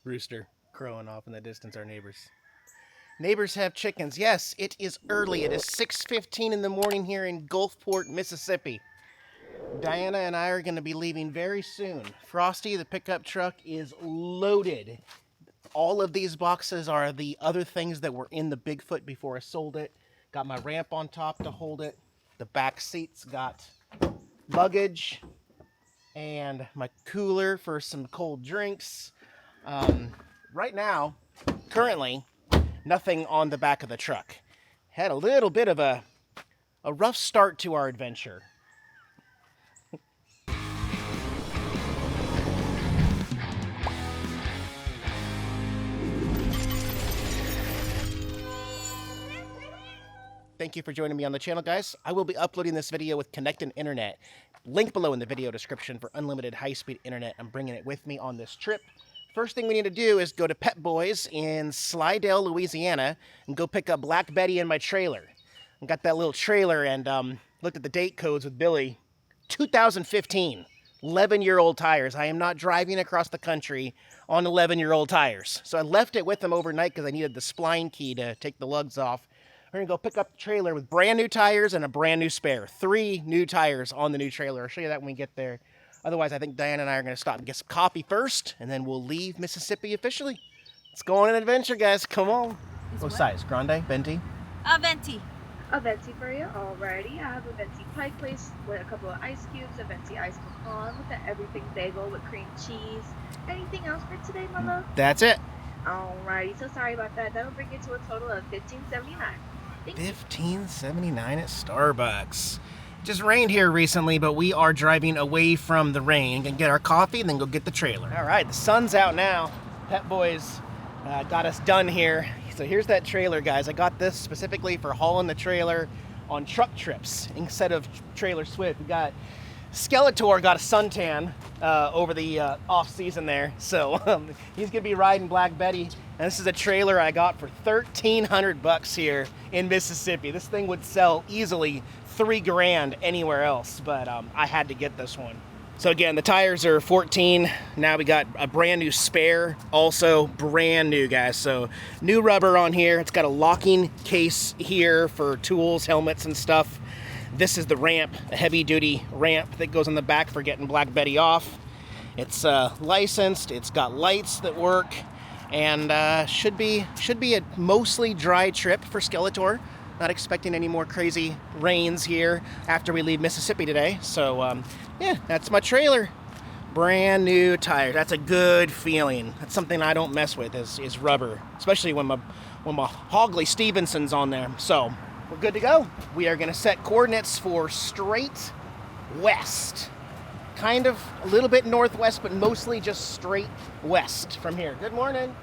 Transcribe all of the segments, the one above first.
rooster crowing off in the distance, our neighbors. Neighbors have chickens. Yes, it is early. It is 6:15 in the morning here in Gulfport, Mississippi. Diana and I are going to be leaving very soon. Frosty, the pickup truck, is loaded. All of these boxes are the other things that were in the Bigfoot before I sold it. Got my ramp on top to hold it. The back seats got luggage and my cooler for some cold drinks. Right now, currently, nothing on the back of the truck. Had a little bit of a rough start to our adventure. Thank you for joining me on the channel, guys. I will be uploading this video with Connecten internet. Link below in the video description for unlimited high-speed internet. I'm bringing it with me on this trip. First thing we need to do is go to Pet Boys in Slidell, Louisiana, and go pick up Black Betty in my trailer. I got that little trailer and looked at the date codes with Billy. 2015, 11-year-old tires. I am not driving across the country on 11-year-old tires. So I left it with them overnight because I needed the spline key to take the lugs off. We're going to go pick up the trailer with brand new tires and a brand new spare. 3 new tires on the new trailer. I'll show you that when we get there. Otherwise, I think Diana and I are going to stop and get some coffee first, and then we'll leave Mississippi officially. Let's go on an adventure, guys. Come on. What size? Grande? Venti? Venti. A venti for you. Alrighty. I have a venti pie place with a couple of ice cubes, a venti ice pecan with an everything bagel with cream cheese. Anything else for today, my love? That's it. Alrighty. So sorry about that. That'll bring it to a total of $15.79. $15.79 at Starbucks. It just rained here recently, but we are driving away from the rain. Gonna get our coffee and then go get the trailer. All right, the sun's out now. Pet Boys got us done here. So here's that trailer, guys. I got this specifically for hauling the trailer on truck trips instead of trailer Swift. We got Skeletor got a suntan over the off season there, so he's gonna be riding Black Betty. And this is a trailer I got for $1,300 here in Mississippi. This thing would sell easily $3 grand anywhere else, but I had to get this one. So again, the tires are 14. Now we got a brand new spare, also brand new, guys. So new rubber on here. It's got a locking case here for tools, helmets, and stuff. This is the ramp, a heavy-duty ramp that goes on the back for getting Black Betty off. It's licensed. It's got lights that work. And should be a mostly dry trip for Skeletor. Not expecting any more crazy rains here after we leave Mississippi today. So yeah, that's my trailer. Brand new tires. That's a good feeling. That's something I don't mess with is rubber, especially when my Hogley Stevenson's on there. So we're good to go. We are going to set coordinates for straight west. Kind of a little bit northwest, but mostly just straight west from here. Good morning.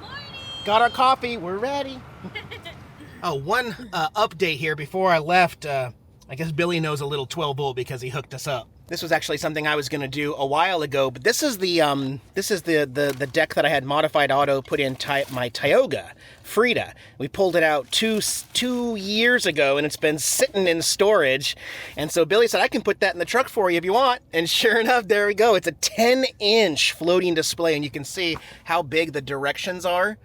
Morning. Got our coffee. We're ready. Oh, one update here before I left. I guess Billy knows a little 12 volt because he hooked us up. This was actually something I was going to do a while ago, but this is the deck that I had Modified Auto put in my Tioga Frida. We pulled it out two years ago, and it's been sitting in storage. And so Billy said, I can put that in the truck for you if you want. And sure enough, there we go. It's a 10-inch floating display, and you can see how big the directions are.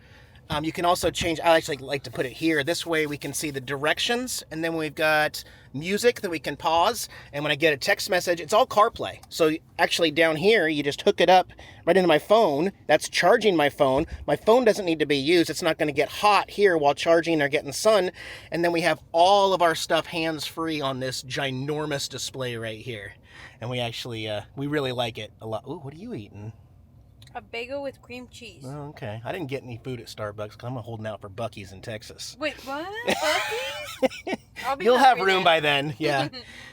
You can also change, I actually like to put it here. This way we can see the directions, and then we've got music that we can pause. And when I get a text message, it's all CarPlay. So actually down here, you just hook it up right into my phone. That's charging my phone. My phone doesn't need to be used. It's not going to get hot here while charging or getting sun. And then we have all of our stuff hands-free on this ginormous display right here. And we actually, we really like it a lot. Ooh, what are you eating? A bagel with cream cheese. Oh, okay. I didn't get any food at Starbucks because I'm holding out for Buc-ee's in Texas. Wait, what? Buc-ee's? You'll have room by then. Yeah.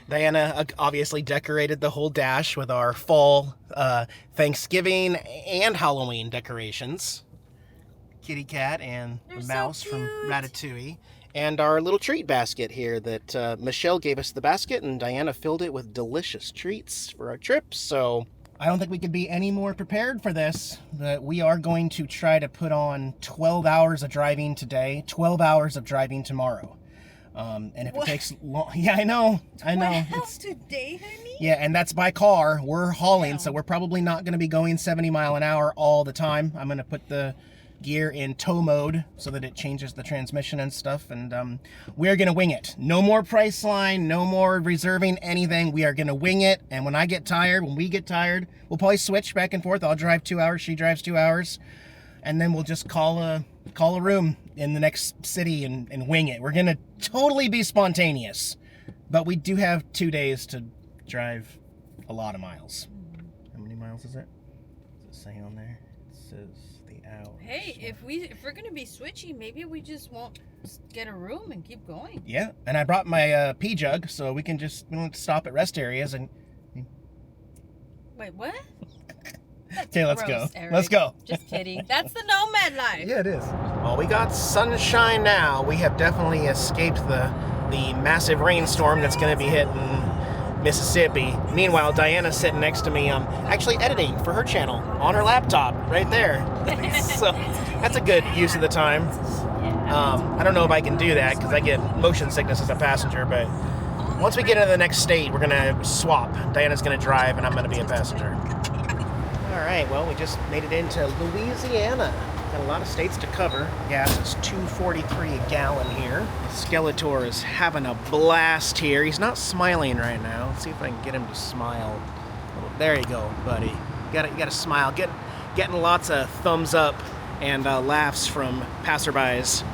Diana obviously decorated the whole dash with our fall Thanksgiving and Halloween decorations. Kitty cat and the mouse from Ratatouille. And our little treat basket here that Michelle gave us the basket, and Diana filled it with delicious treats for our trip. So I don't think we could be any more prepared for this. But we are going to try to put on 12 hours of driving today, 12 hours of driving tomorrow. And if it takes long, yeah, I know. Else today, honey? Yeah, and that's by car. We're hauling, so we're probably not going to be going 70 mile an hour all the time. I'm going to put the gear in tow mode so that it changes the transmission and stuff, and we're going to wing it. No more price line, no more reserving anything. We are going to wing it, and when we get tired, we'll probably switch back and forth. I'll drive 2 hours, she drives 2 hours, and then we'll just call a room in the next city and wing it. We're going to totally be spontaneous, but we do have 2 days to drive a lot of miles. How many miles is it? Does it say on there? It says the hour. Hey, if we're gonna be switchy, maybe we just won't get a room and keep going. Yeah, and I brought my pee jug, so we can just stop at rest areas and. Wait, what? Okay, let's Gross, go. Eric. Let's go. Just kidding. That's the nomad life. Yeah, it is. Well, we got sunshine now. We have definitely escaped the massive rainstorm that's going to be hitting Mississippi. Meanwhile, Diana's sitting next to me, actually editing for her channel on her laptop right there. So that's a good use of the time. I don't know if I can do that because I get motion sickness as a passenger, but once we get into the next state, we're going to swap. Diana's going to drive and I'm going to be a passenger. All right, well, we just made it into Louisiana. Got a lot of states to cover. Gas is $2.43 a gallon here. Skeletor is having a blast here. He's not smiling right now. Let's see if I can get him to smile. Oh, there you go, buddy. You gotta smile. Getting lots of thumbs up and laughs from passerbys.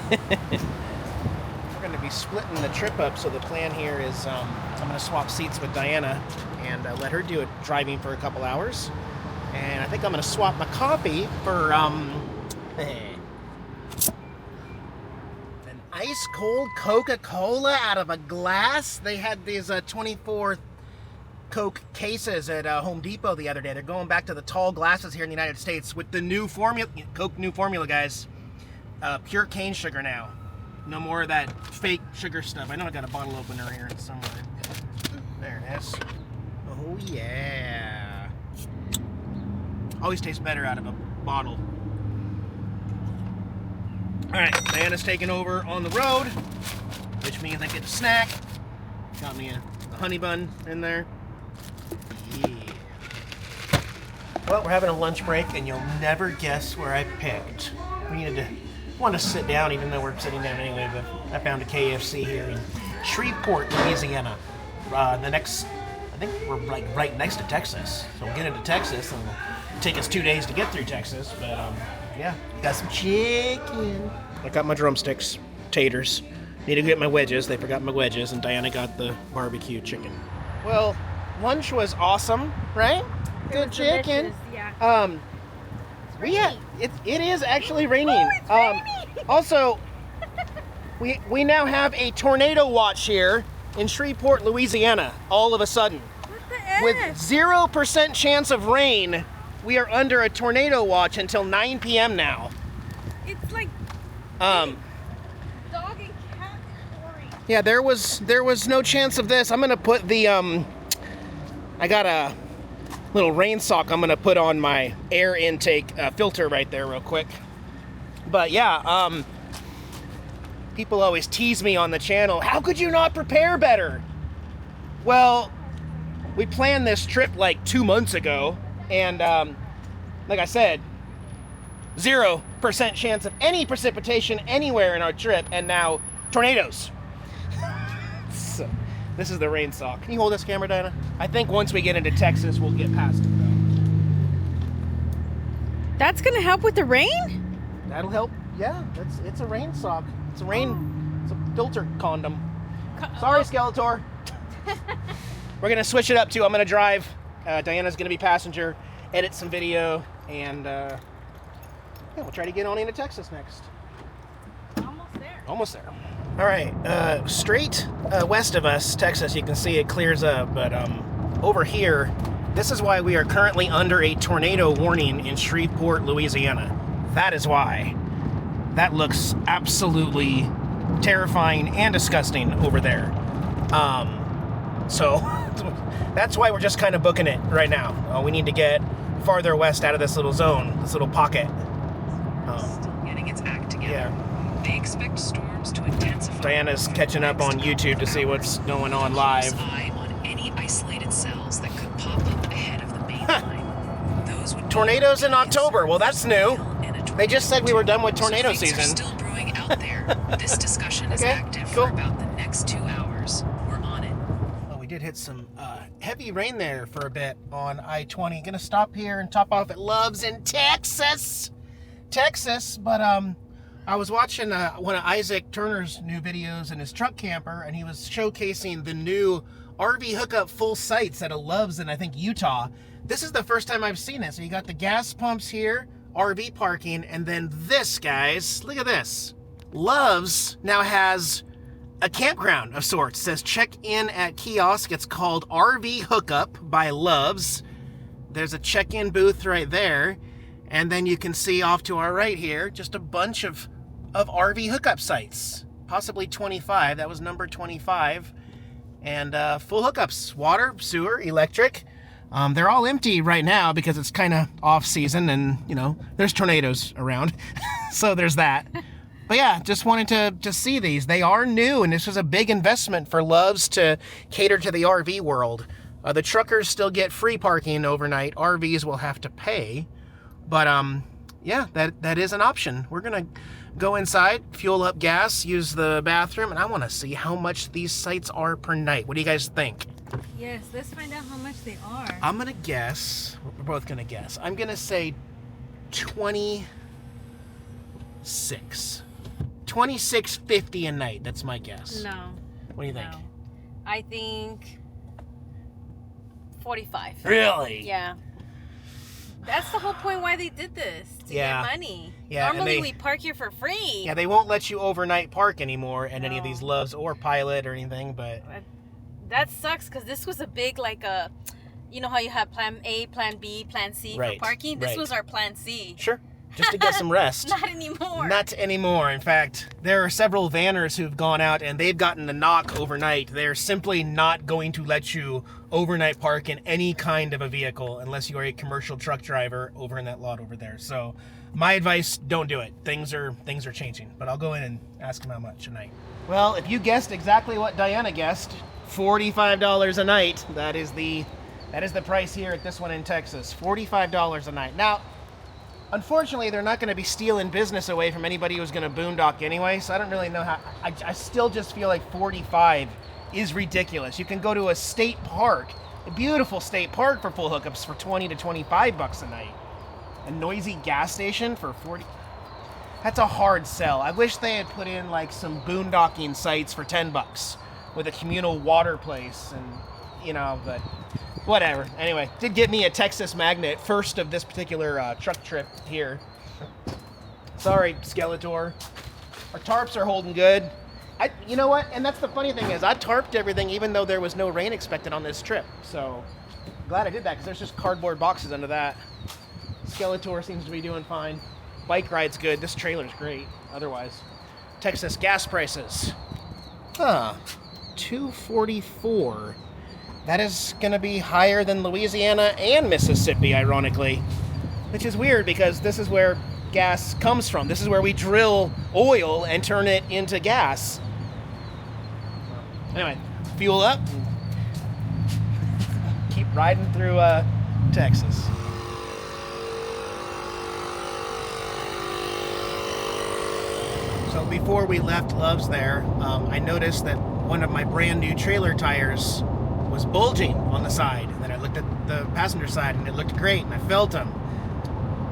We're going to be splitting the trip up, so the plan here is I'm going to swap seats with Diana and let her do it driving for a couple hours. And I think I'm going to swap my coffee for an ice cold Coca-Cola out of a glass. They had these 24 Coke cases at Home Depot the other day. They're going back to the tall glasses here in the United States with the new formula, Coke new formula, guys. Pure cane sugar now. No more of that fake sugar stuff. I know I got a bottle opener here somewhere. There it is. Oh yeah. Always tastes better out of a bottle. Alright, Diana's taking over on the road, which means I get a snack. Got me a honey bun in there. Yeah. Well, we're having a lunch break, and you'll never guess where I picked. Wanted to sit down, even though we're sitting down anyway, but I found a KFC here in Shreveport, Louisiana. I think we're like right next to Texas. So we'll get into Texas, and it'll take us 2 days to get through Texas, but yeah, got some chicken. I got my drumsticks, taters. Need to get my wedges. They forgot my wedges, and Diana got the barbecue chicken. Well, lunch was awesome, right? Good chicken. Yeah. It is actually raining. Oh, it's raining. Also, we now have a tornado watch here in Shreveport, Louisiana. All of a sudden, What the heck? with 0% chance of rain, we are under a tornado watch until 9 p.m. now. It's like Um, dog and cat story. yeah, there was no chance of this. I'm gonna put the I got a little rain sock I'm gonna put on my air intake filter right there real quick. But yeah, people always tease me on the channel, how could you not prepare better? Well, we planned this trip like 2 months ago, and like I said, 0% chance of any precipitation anywhere in our trip, and now tornadoes. So, this is the rain sock. Can you hold this camera, Diana? I think once we get into Texas, we'll get past it, though. That's gonna help with the rain? That'll help. Yeah, it's a rain sock. It's a filter condom. Sorry, Skeletor. We're gonna switch it up too. I'm gonna drive. Diana's gonna be passenger, edit some video, and yeah, we'll try to get on into Texas next. Almost there. Almost there. All right, straight west of us, Texas, you can see it clears up, but over here, this is why we are currently under a tornado warning in Shreveport, Louisiana. That is why. That looks absolutely terrifying and disgusting over there. So that's why we're just kind of booking it right now. We need to get farther west out of this little zone, this little pocket. Still getting its act together. Yeah. They expect storms to intensify. Diana's catching up on YouTube to see what's going on live. Eye on any isolated cells that could pop up ahead of the main line. Those would be Tornadoes in October. Well, that's new. They just said we were done with tornado so things season. are still brewing out there. This discussion is Okay, active cool. for about the next 2 hours. We're on it. Well, we did hit some heavy rain there for a bit on I-20. Gonna stop here and top off at Love's in Texas. But I was watching one of Isaac Turner's new videos in his truck camper, and he was showcasing the new RV hookup full sites at a Love's in, I think, Utah. This is the first time I've seen it. So you got the gas pumps here, RV parking, and then this, guys, look at this. Love's now has a campground of sorts. It says check in at kiosk. It's called RV Hookup by Love's. There's a check-in booth right there. And then you can see off to our right here, just a bunch of RV hookup sites. Possibly 25. That was number 25. And full hookups. Water, sewer, electric. They're all empty right now because it's kind of off season and, you know, there's tornadoes around. So there's that. But yeah, just wanted to see these. They are new, and this was a big investment for Love's to cater to the RV world. The truckers still get free parking overnight. RVs will have to pay. But yeah, that is an option. We're going to go inside, fuel up gas, use the bathroom, and I want to see how much these sites are per night. What do you guys think? Yes, let's find out how much they are. I'm going to guess. We're both going to guess. I'm going to say 26. 26.50 a night. That's my guess. No. What do you think? No. I think 45. Really? Yeah. That's the whole point why they did this, to Yeah. get money. Yeah, and Normally they- we park here for free. Yeah, they won't let you overnight park anymore at any of No. these Loves or Pilot or anything, but That sucks because this was a big, like a, you know how you have plan A, plan B, plan C Right, for parking? This right. was our plan C. sure, just to get some rest. Not anymore. Not anymore. In fact, there are several vanners who've gone out and they've gotten a knock overnight. They're simply not going to let you overnight park in any kind of a vehicle unless you are a commercial truck driver over in that lot over there. So my advice, don't do it. Things are changing, but I'll go in and ask them how much a night. Well, if you guessed exactly what Diana guessed, $45 a night. That is the price here at this one in Texas. $45 a night. Now, unfortunately, they're not going to be stealing business away from anybody who's going to boondock anyway, so I don't really know how. I still just feel like 45 is ridiculous. You can go to a state park, a beautiful state park for full hookups for 20 to 25 bucks a night. A noisy gas station for 40. That's a hard sell. I wish they had put in like some boondocking sites for 10 bucks with a communal water place and, you know, but whatever. Anyway, did get me a Texas magnet, first of this particular truck trip here. Sorry, Skeletor. Our tarps are holding good. You know what? And that's the funny thing is I tarped everything even though there was no rain expected on this trip. So glad I did that because there's just cardboard boxes under that. Skeletor seems to be doing fine. Bike ride's good. This trailer's great. Otherwise, Texas gas prices. Huh. $2.44. That is going to be higher than Louisiana and Mississippi, ironically. Which is weird because this is where gas comes from. This is where we drill oil and turn it into gas. Anyway, fuel up and keep riding through Texas. So before we left Love's there, I noticed that one of my brand new trailer tires was bulging on the side. And then I looked at the passenger side and it looked great and I felt them.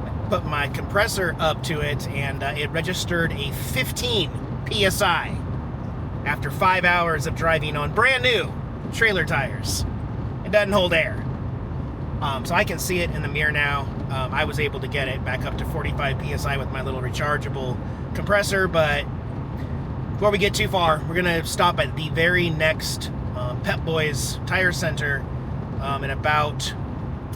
I put my compressor up to it and it registered a 15 PSI after 5 hours of driving on brand new trailer tires. It doesn't hold air. So I can see it in the mirror now. I was able to get it back up to 45 PSI with my little rechargeable compressor, but before we get too far, we're going to stop at the very next Pep Boys Tire Center in about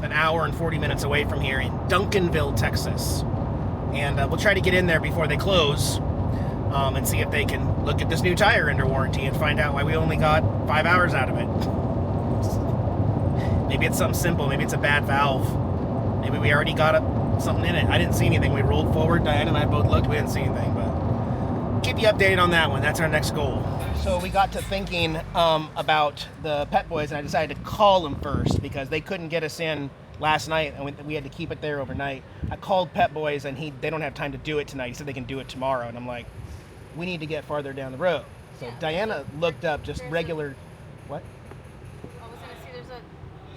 an hour and 40 minutes away from here in Duncanville, Texas. And we'll try to get in there before they close and see if they can look at this new tire under warranty and find out why we only got 5 hours out of it. Maybe it's something simple. Maybe it's a bad valve. Maybe we already got something in it. I didn't see anything. We rolled forward. Diane and I both looked. We didn't see anything, but keep you updated on that one. That's our next goal. So we got to thinking about the Pet Boys, and I decided to call them first because they couldn't get us in last night, and we had to keep it there overnight. I called Pet Boys, and they don't have time to do it tonight. He said they can do it tomorrow, and I'm like, we need to get farther down the road. So Yeah. Diana looked up just regular. What? I was gonna say there's a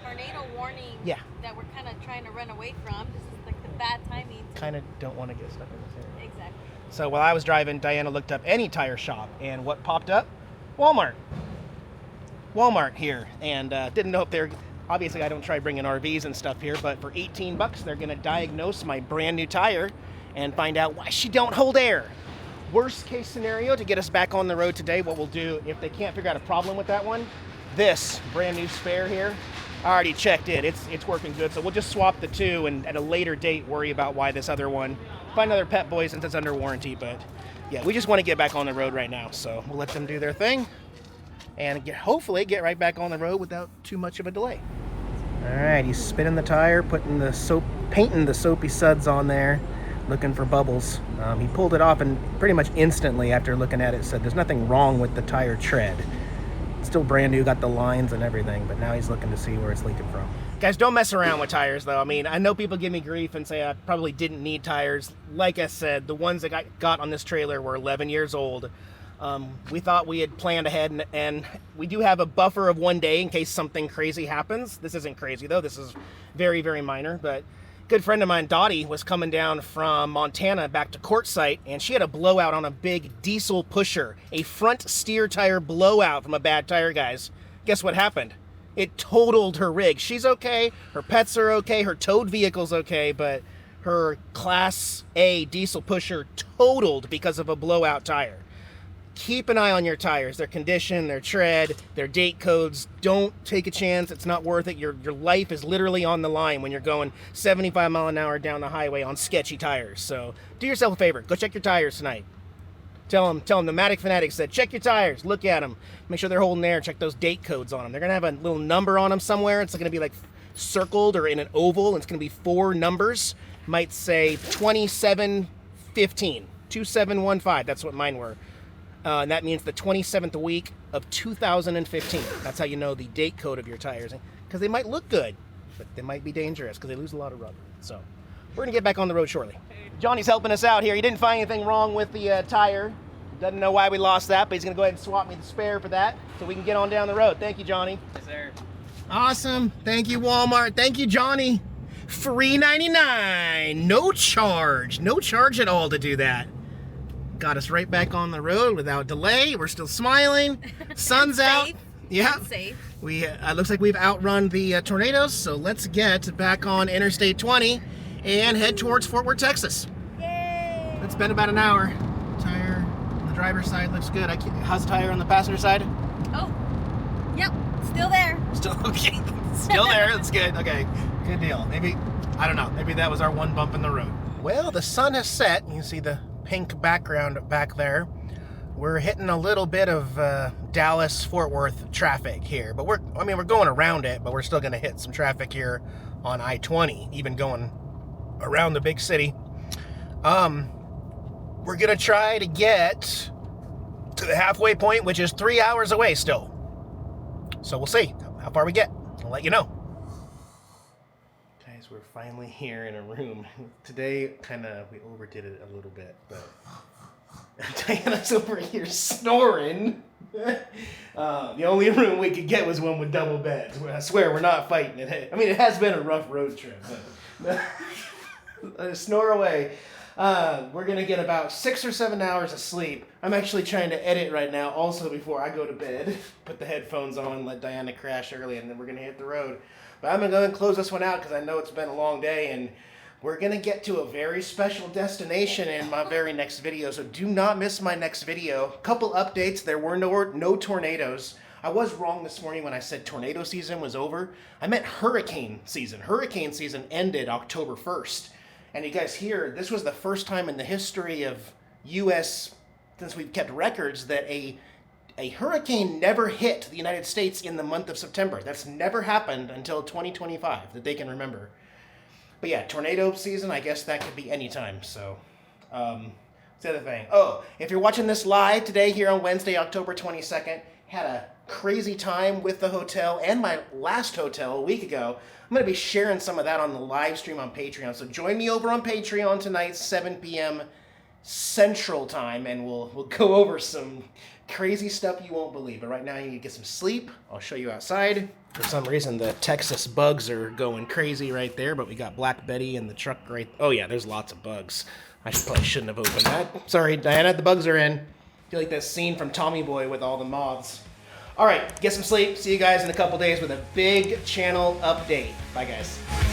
tornado warning. Yeah. That we're kind of trying to run away from. This is like the bad timing. Kind of don't want to get stuck in this area. Exactly. So while I was driving, Diana looked up any tire shop, and what popped up? Walmart. Walmart here, and didn't know if they're. Obviously, I don't try bringing RVs and stuff here, but for $18, they're going to diagnose my brand new tire and find out why she don't hold air. Worst case scenario, to get us back on the road today, what we'll do, if they can't figure out a problem with that one, this brand new spare here, I already checked it. It's working good, so we'll just swap the two and at a later date worry about why this other one. Find another Pet Boy since it's under warranty, but yeah, we just want to get back on the road right now, so we'll let them do their thing and hopefully get right back on the road without too much of a delay. All right, he's spinning the tire, painting the soapy suds on there, looking for bubbles. He pulled it off and pretty much instantly after looking at it said there's nothing wrong with the tire tread. It's still brand new, got the lines and everything, but now he's looking to see where it's leaking from. Guys, don't mess around with tires though. I mean, I know people give me grief and say I probably didn't need tires. Like I said, the ones that I got on this trailer were 11 years old. We thought we had planned ahead, and we do have a buffer of 1 day in case something crazy happens. This isn't crazy though, this is very, very minor, but a good friend of mine, Dottie, was coming down from Montana back to Quartzsite, and she had a blowout on a big diesel pusher, a front steer tire blowout from a bad tire, guys. Guess what happened? It totaled her rig. She's okay, her pets are okay, her towed vehicle's okay, but her Class A diesel pusher totaled because of a blowout tire. Keep an eye on your tires, their condition, their tread, their date codes. Don't take a chance. It's not worth it. Your life is literally on the line when you're going 75 miles an hour down the highway on sketchy tires. So do yourself a favor. Go check your tires tonight. Tell them the Matic Fanatic said, check your tires. Look at them. Make sure they're holding air. Check those date codes on them. They're going to have a little number on them somewhere. It's going to be like circled or in an oval. And it's going to be 4 numbers. Might say 2715, 2715. That's what mine were. And that means the 27th week of 2015. That's how you know the date code of your tires. Because they might look good, but they might be dangerous because they lose a lot of rubber. So we're going to get back on the road shortly. Johnny's helping us out here. He didn't find anything wrong with the tire. Doesn't know why we lost that, but he's going to go ahead and swap me the spare for that so we can get on down the road. Thank you, Johnny. Yes, sir. Awesome. Thank you, Walmart. Thank you, Johnny. $3.99. No charge. No charge at all to do that. Got us right back on the road without delay. We're still smiling. Sun's out. Yeah. Safe. It looks like we've outrun the tornadoes, so let's get back on Interstate 20 and head towards Fort Worth, Texas. Yay! It's been about an hour. Tire on the driver's side looks good. How's the tire on the passenger side? Oh, yep, still there. Still okay. Still there. That's good. Okay, good deal. Maybe, I don't know. Maybe that was our one bump in the road. Well, the sun has set. You can see the pink background back there. We're hitting a little bit of Dallas-Fort Worth traffic here, but we're going around it, but we're still going to hit some traffic here on I-20, even going around the big city. We're going to try to get to the halfway point, which is 3 hours away still. So we'll see how far we get. I'll let you know. Guys, we're finally here in a room. Today, we overdid it a little bit, but Diana's over here snoring. The only room we could get was one with double beds. I swear, we're not fighting it. I mean, it has been a rough road trip, but snore away. We're going to get about 6 or 7 hours of sleep. I'm actually trying to edit right now also before I go to bed. Put the headphones on, let Diana crash early, and then we're going to hit the road. But I'm going to go and close this one out because I know it's been a long day, and we're going to get to a very special destination in my very next video, so do not miss my next video. Couple updates. There were no tornadoes. I was wrong this morning when I said tornado season was over. I meant hurricane season. Hurricane season ended October 1st. And you guys hear, this was the first time in the history of U.S., since we've kept records, that a hurricane never hit the United States in the month of September. That's never happened until 2025 that they can remember. But yeah, tornado season, I guess that could be any time. So let's It's the other thing. Oh, if you're watching this live today here on Wednesday, October 22nd, had a crazy time with the hotel and my last hotel a week ago. I'm going to be sharing some of that on the live stream on Patreon. So join me over on Patreon tonight, 7 p.m. Central Time, and we'll go over some crazy stuff you won't believe. But right now you need to get some sleep. I'll show you outside. For some reason the Texas bugs are going crazy right there, but we got Black Betty in the truck right. Oh yeah, there's lots of bugs. Probably shouldn't have opened that. Sorry, Diana, the bugs are in. I feel like that scene from Tommy Boy with all the moths. All right, get some sleep. See you guys in a couple days with a big channel update. Bye, guys.